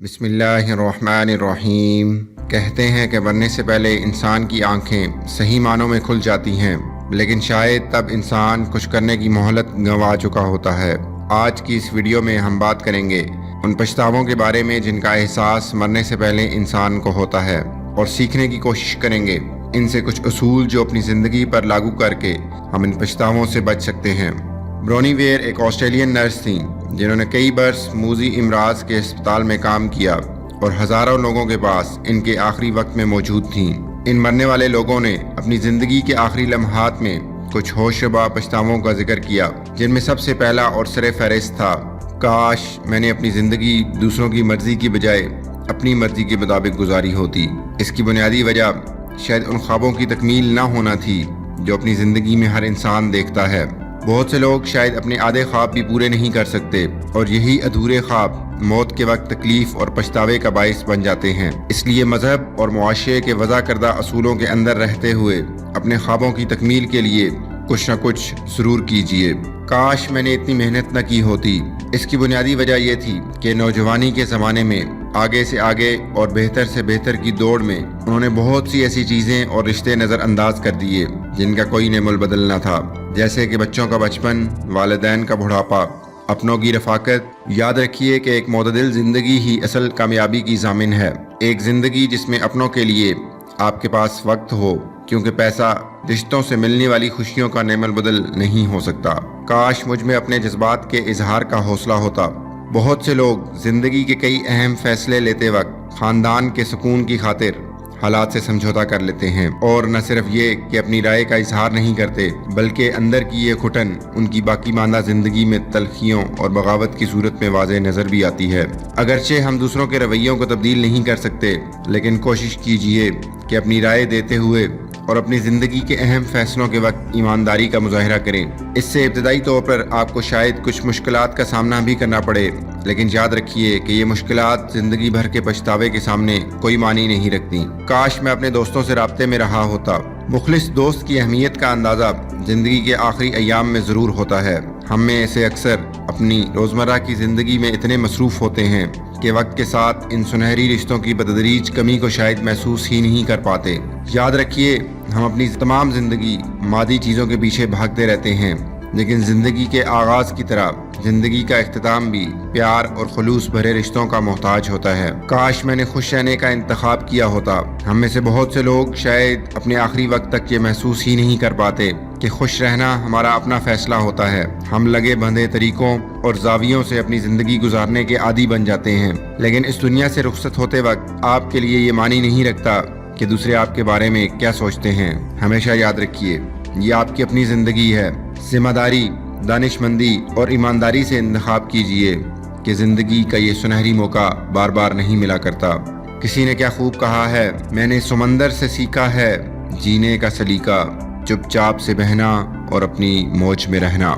बिस्मिल्लाहिर्रहमानिर्रहीम। कहते हैं कि मरने से पहले इंसान की आंखें सही मानों में खुल जाती हैं, लेकिन शायद तब इंसान कुछ करने की मोहलत गंवा चुका होता है। आज की इस वीडियो में हम बात करेंगे उन पछतावों के बारे में जिनका एहसास मरने से पहले इंसान को होता है, और सीखने की कोशिश करेंगे इनसे कुछ उसूल जो अपनी ज़िंदगी पर लागू करके हम इन पछतावों से बच सकते हैं। ब्रोनी वेयर एक ऑस्ट्रेलियन नर्स थीं जिन्होंने कई बरस मूजी इमराज के अस्पताल में काम किया और हज़ारों लोगों के पास इनके आखिरी वक्त में मौजूद थीं। इन मरने वाले लोगों ने अपनी ज़िंदगी के आखिरी लम्हात में कुछ होशरुबा पछतावों का जिक्र किया, जिनमें सबसे पहला और सरे फहरिस्त था, काश मैंने अपनी ज़िंदगी दूसरों की मर्ज़ी की बजाय अपनी मर्ज़ी के मुताबिक गुजारी होती। इसकी बुनियादी वजह शायद उन ख्वाबों की तकमील ना होना थी जो अपनी ज़िंदगी में हर इंसान देखता है। बहुत से लोग शायद अपने आधे ख्वाब भी पूरे नहीं कर सकते, और यही अधूरे ख्वाब मौत के वक्त तकलीफ और पछतावे का बाइस बन जाते हैं। इसलिए मजहब और मुआशरे के वज़ा करदा असूलों के अंदर रहते हुए अपने ख्वाबों की तकमील के लिए कुछ न कुछ ज़रूर कीजिए। काश मैंने इतनी मेहनत न की होती। इसकी बुनियादी वजह यह थी कि नौजवानी के ज़माने में आगे से आगे और बेहतर से बेहतर की दौड़ में उन्होंने बहुत सी ऐसी चीज़ें और रिश्ते नज़रअंदाज कर दिए जिनका कोई नेमुल बदल न था, जैसे कि बच्चों का बचपन, वालिदैन का बुढ़ापा, अपनों की रफ़ाकत। याद रखिए कि एक मोतदिल ज़िंदगी ही असल कामयाबी की ज़ामिन है। एक ज़िंदगी जिसमें अपनों के लिए आपके पास वक्त हो, क्योंकि पैसा रिश्तों से मिलने वाली खुशियों का नेमल बदल नहीं हो सकता। काश मुझ में अपने जज्बात के इजहार का हौसला होता। बहुत से लोग ज़िंदगी के कई अहम फैसले लेते वक्त ख़ानदान के सुकून की खातिर हालात से समझौता कर लेते हैं, और न सिर्फ ये कि अपनी राय का इजहार नहीं करते, बल्कि अंदर की ये घुटन उनकी बाकी मांदा ज़िंदगी में तलखियों और बगावत की सूरत में वाज़ेह नज़र भी आती है। अगरचे हम दूसरों के रवैयों को तब्दील नहीं कर सकते, लेकिन कोशिश कीजिए कि अपनी राय देते हुए और अपनी ज़िंदगी के अहम फैसलों के वक्त ईमानदारी का मुजाहिरा करें। इससे इब्तदाई तौर पर आपको शायद कुछ मुश्किलात का सामना भी करना पड़े, लेकिन याद रखिए कि ये मुश्किलात ज़िंदगी भर के पछतावे के सामने कोई मानी नहीं रखती। काश मैं अपने दोस्तों से राब्ते में रहा होता। मुखलिस दोस्त की अहमियत का अंदाज़ा ज़िंदगी के आखिरी अय्याम में ज़रूर होता है। हम में से अक्सर अपनी रोज़मर्रा की ज़िंदगी में इतने मसरूफ़ होते हैं कि वक्त के साथ इन सुनहरी रिश्तों की बतदरीज कमी को शायद महसूस ही नहीं कर पाते। याद रखिए, हम अपनी तमाम ज़िंदगी मादी चीज़ों के पीछे भागते रहते हैं, लेकिन ज़िंदगी के आगाज़ की तरह ज़िंदगी का इख्तिताम भी प्यार और खुलूस भरे रिश्तों का मोहताज होता है। काश मैंने खुश रहने का इंतखाब किया होता। हम में से बहुत से लोग शायद अपने आखिरी वक्त तक ये महसूस ही नहीं कर पाते कि खुश रहना हमारा अपना फैसला होता है। हम लगे बंधे तरीकों और जावियों से अपनी ज़िंदगी गुजारने के आदी बन जाते हैं, लेकिन इस दुनिया से रुखसत होते वक्त आपके लिए ये मानी नहीं रखता कि दूसरे आपके बारे में क्या सोचते हैं। हमेशा याद रखिए, ये आपकी अपनी ज़िंदगी है। जिम्मेदारी, दानिशमंदी और ईमानदारी से इंतखाब कीजिए कि ज़िंदगी का ये सुनहरी मौका बार बार नहीं मिला करता। किसी ने क्या खूब कहा है, मैंने समंदर से सीखा है जीने का सलीका, चुपचाप से बहना और अपनी मौज में रहना।